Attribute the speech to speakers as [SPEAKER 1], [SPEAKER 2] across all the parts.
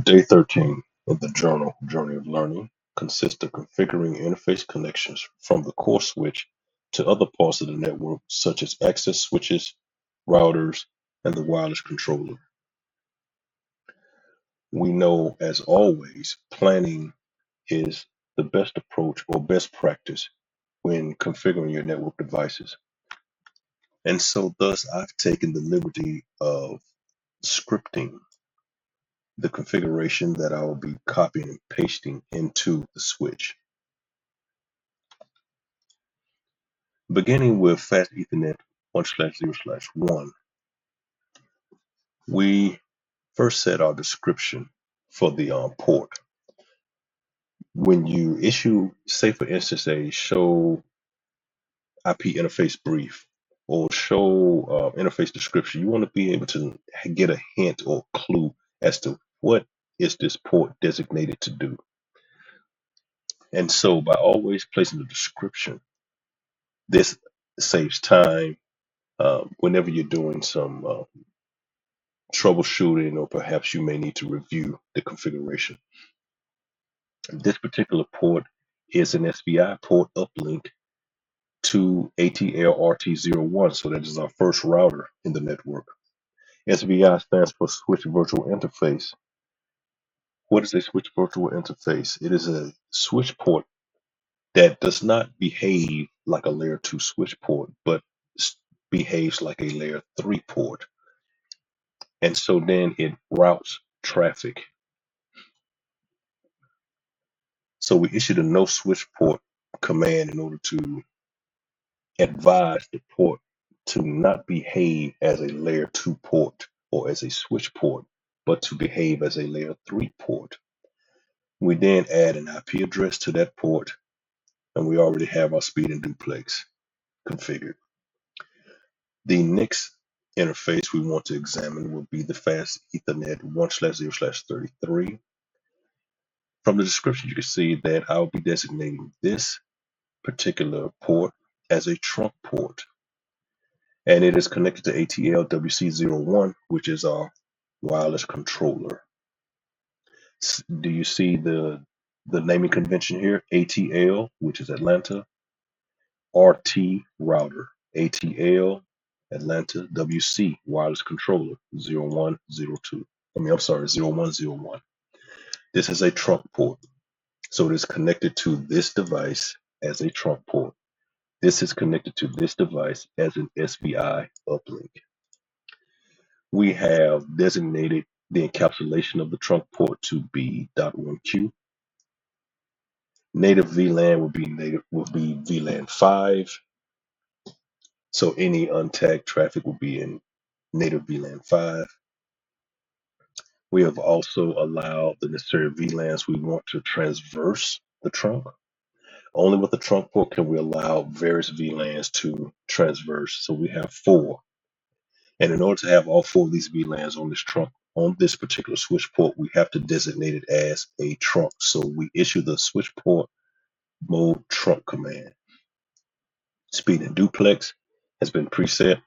[SPEAKER 1] Day 13 in the journal Journey of Learning consists of configuring interface connections from the core switch to other parts of the network, such as access switches, routers, and the wireless controller. We know, as always, planning is the best approach or best practice when configuring your network devices. And so, thus, I've taken the liberty of scripting the configuration that I will be copying and pasting into the switch. Beginning with Fast Ethernet 1/0/1, we first set our description for the port. When you issue, say for instance, a show IP interface brief or show interface description, you want to be able to get a hint or clue as to what is this port designated to do. And so by always placing the description, this saves time whenever you're doing some troubleshooting, or perhaps you may need to review the configuration. This particular port is an SPI port uplink to ATL-RT01, so that is our first router in the network. SVI stands for Switch Virtual Interface. What is a Switch Virtual Interface? It is a switch port that does not behave like a layer 2 switch port, but behaves like a layer 3 port. And so then it routes traffic. So we issued a no switch port command in order to advise the port to not behave as a layer 2 port or as a switch port, but to behave as a layer 3 port. We then add an IP address to that port, and we already have our speed and duplex configured. The next interface we want to examine will be the Fast Ethernet 1/0/33. From the description, you can see that I'll be designating this particular port as a trunk port, and it is connected to ATL-WC01, which is our wireless controller. Do you see the naming convention here? ATL, which is Atlanta, RT router, ATL Atlanta WC wireless controller 0102. I'm sorry, 0101. This is a trunk port. So it is connected to this device as a trunk port. This is connected to this device as an SVI uplink. We have designated the encapsulation of the trunk port to be .1Q. Native VLAN will be VLAN 5. So any untagged traffic will be in native VLAN 5. We have also allowed the necessary VLANs we want to transverse the trunk. Only with the trunk port can we allow various VLANs to transverse. So we have 4. And in order to have all 4 of these VLANs on this trunk, on this particular switch port, we have to designate it as a trunk. So we issue the switch port mode trunk command. Speed and duplex has been preset,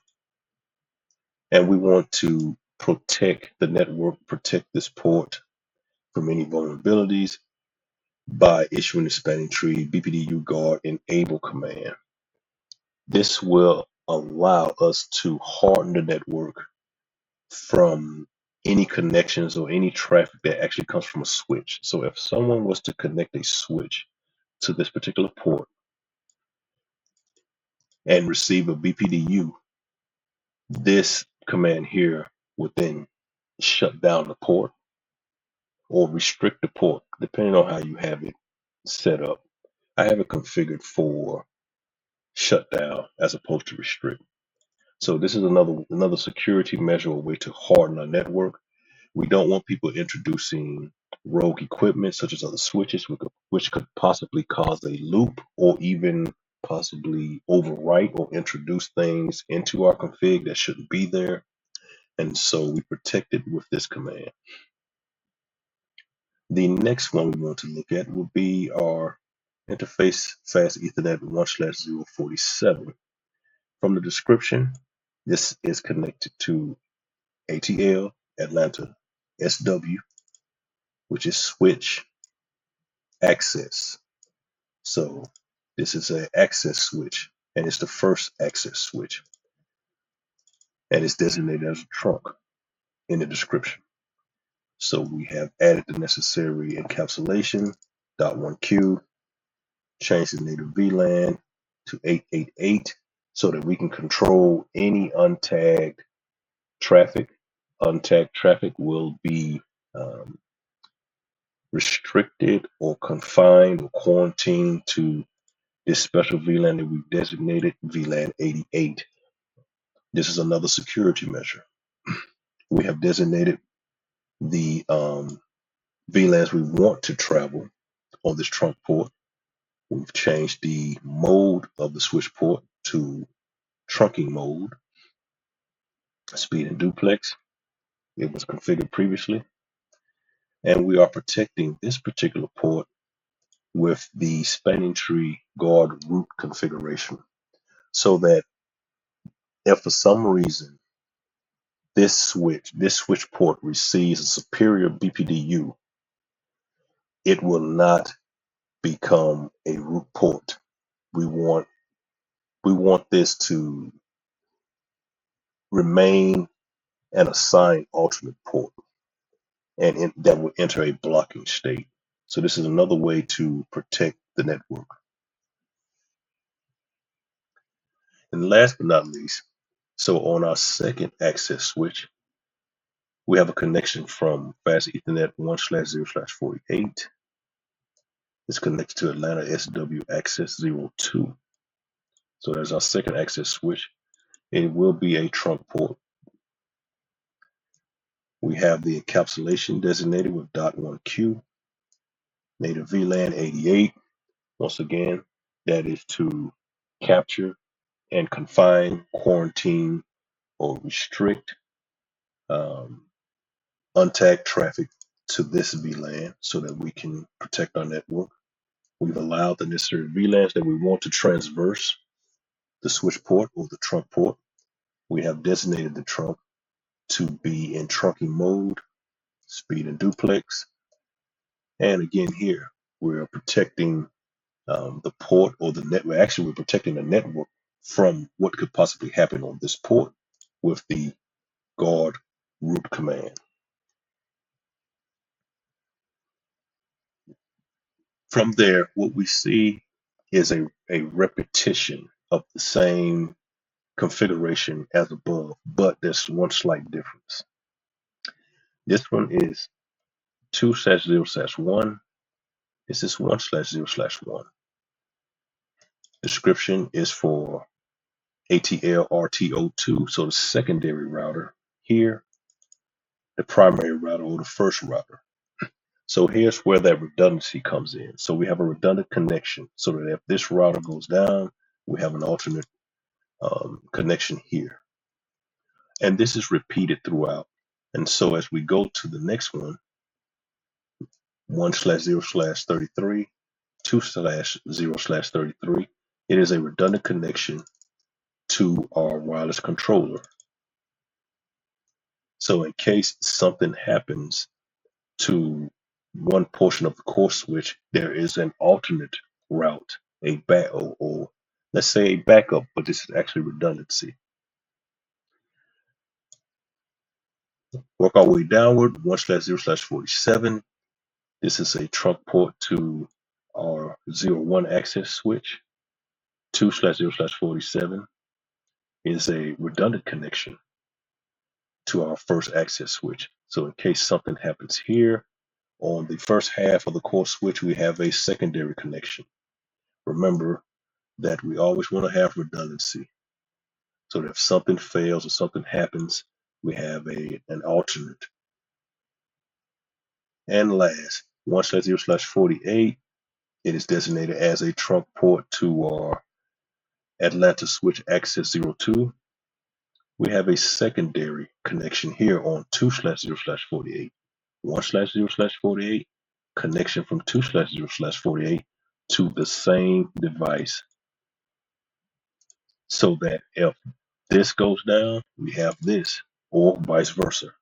[SPEAKER 1] and we want to protect the network, protect this port from any vulnerabilities by issuing the spanning tree BPDU guard enable command. This will allow us to harden the network from any connections or any traffic that actually comes from a switch. So if someone was to connect a switch to this particular port and receive a BPDU, this command here would then shut down the port or restrict the port, depending on how you have it set up. I have it configured for shutdown as opposed to restrict. So this is another security measure, a way to harden our network. We don't want people introducing rogue equipment such as other switches, which could possibly cause a loop or even possibly overwrite or introduce things into our config that shouldn't be there. And so we protect it with this command. The next one we want to look at will be our interface Fast Ethernet 1/047. From the description, this is connected to ATL Atlanta SW which is switch access. So this is an access switch, and it's the first access switch, and it's designated as a trunk in the description. So we have added the necessary encapsulation, .1Q, changed the native VLAN to 888 so that we can control any untagged traffic. Untagged traffic will be restricted or confined or quarantined to this special VLAN that we've designated, VLAN 88. This is another security measure. We have designated the VLANs we want to travel on this trunk port. We've changed the mode of the switch port to trunking mode, speed and duplex. It was configured previously. And we are protecting this particular port with the spanning tree guard root configuration, so that if for some reason this switch port receives a superior BPDU, it will not become a root port. We want this to remain an assigned alternate port, and that will enter a blocking state. So this is another way to protect the network. And last but not least, so on our second access switch, we have a connection from Fast Ethernet 1/0/48. It's connected to Atlanta SW access 02. So there's our second access switch. It will be a trunk port. We have the encapsulation designated with .1Q, native VLAN 88. Once again, that is to capture and confine, quarantine, or restrict untagged traffic to this VLAN so that we can protect our network. We've allowed the necessary VLANs that we want to transverse the switch port or the trunk port. We have designated the trunk to be in trunking mode, speed and duplex. And again here, we're protecting the port or the network. Actually, we're protecting the network from what could possibly happen on this port with the guard root command. From there, what we see is a repetition of the same configuration as above, but there's one slight difference. This one is 2/0/1. This is 1/0/1. Description is for ATL RTO2, so the secondary router here, the primary router or the first router. So here's where that redundancy comes in. So we have a redundant connection so that if this router goes down, we have an alternate connection here. And this is repeated throughout. And so as we go to the next one, 1/0/33, 2/0/33, it is a redundant connection to our wireless controller. So in case something happens to one portion of the core switch, there is an alternate route, a back or let's say a backup, but this is actually redundancy. Work our way downward, 1/0/47. This is a trunk port to our 01 access switch. 2/0/47 is a redundant connection to our first access switch. So in case something happens here, on the first half of the core switch, we have a secondary connection. Remember that we always want to have redundancy, so that if something fails or something happens, we have an alternate. And last, 1/0/48, it is designated as a trunk port to our Atlanta switch access 02. We have a secondary connection here on 2/0/48. 1/0/48, connection from 2/0/48 to the same device, so that if this goes down, we have this, or vice versa.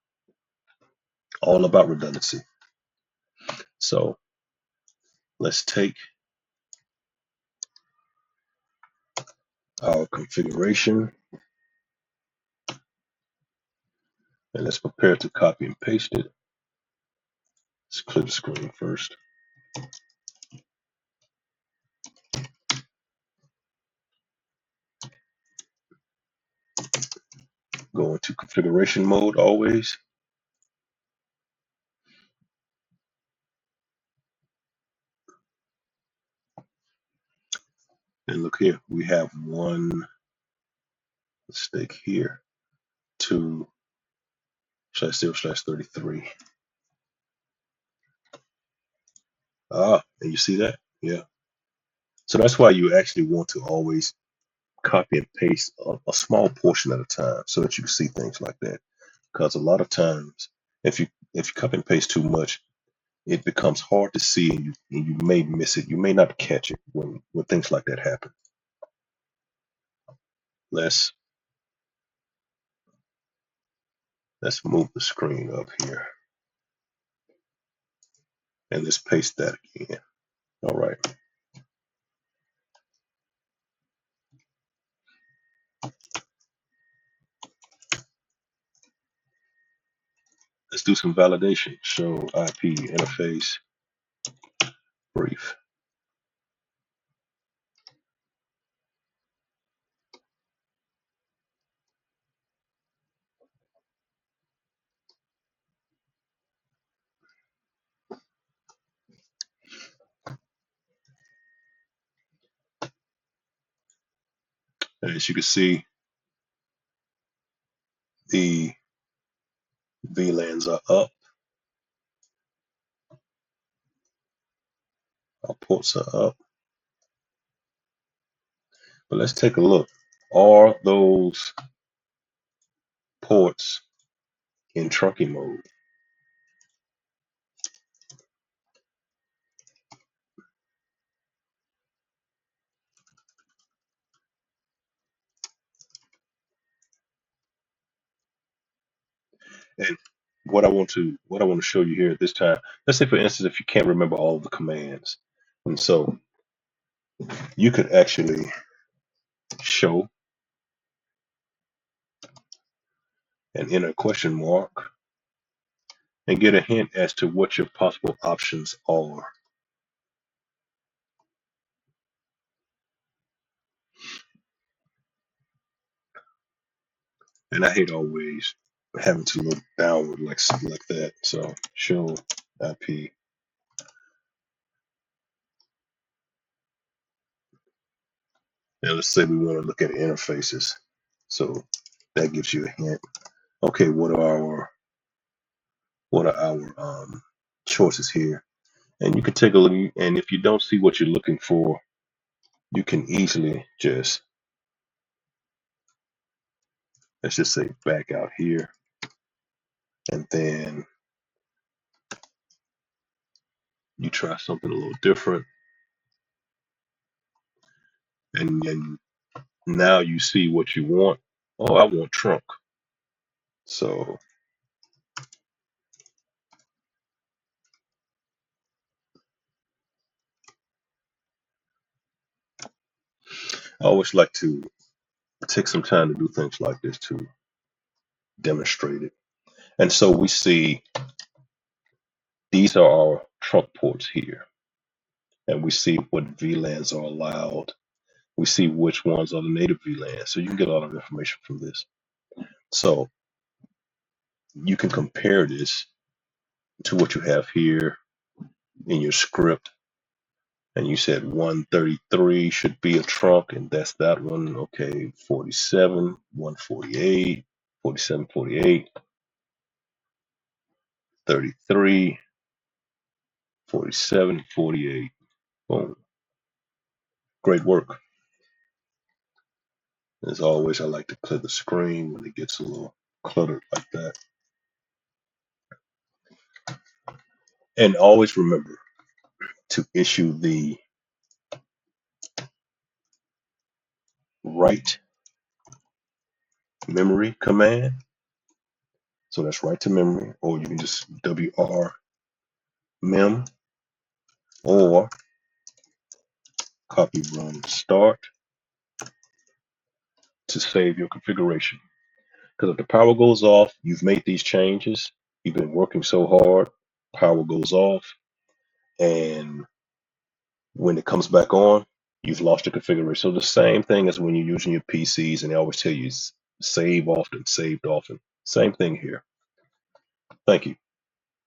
[SPEAKER 1] All about redundancy. So let's take our configuration and let's prepare to copy and paste it. Let's clear the screen first. Go into configuration mode always. And look here, we have one mistake here, 2/0/33. And you see that? Yeah. So that's why you actually want to always copy and paste a small portion at a time so that you can see things like that. Because a lot of times, if you copy and paste too much, it becomes hard to see, and you may miss it. You may not catch it when things like that happen. Let's move the screen up here and let's paste that again. All right. Let's do some validation. Show IP interface brief. And as you can see, the VLANs are up. Our ports are up. But let's take a look. Are those ports in trunking mode? And what I want to show you here at this time, let's say for instance, if you can't remember all of the commands, and so you could actually show and enter a question mark and get a hint as to what your possible options are. And I hate always having to look downward like that. So show IP. And let's say we want to look at interfaces. So that gives you a hint. Okay, what are our choices here? And you can take a look, and if you don't see what you're looking for, you can easily just, let's just say, back out here, and then you try something a little different, and now you see what you want. Oh, I want trunk. So I always like to take some time to do things like this to demonstrate it. And so we see these are our trunk ports here, and we see what VLANs are allowed. We see which ones are the native VLANs. So you can get a lot of information from this. So you can compare this to what you have here in your script. And you said 133 should be a trunk, and that's that one. Okay, 47, 148, 47, 48, 33, 47, 48. Boom. Great work. As always, I like to clear the screen when it gets a little cluttered like that. And always remember to issue the write memory command. So that's write to memory, or you can just WR mem or copy run start to save your configuration. Because if the power goes off, you've made these changes, you've been working so hard, power goes off, and when it comes back on, you've lost your configuration. So the same thing as when you're using your PCs and they always tell you save often, saved often. Same thing here. Thank you.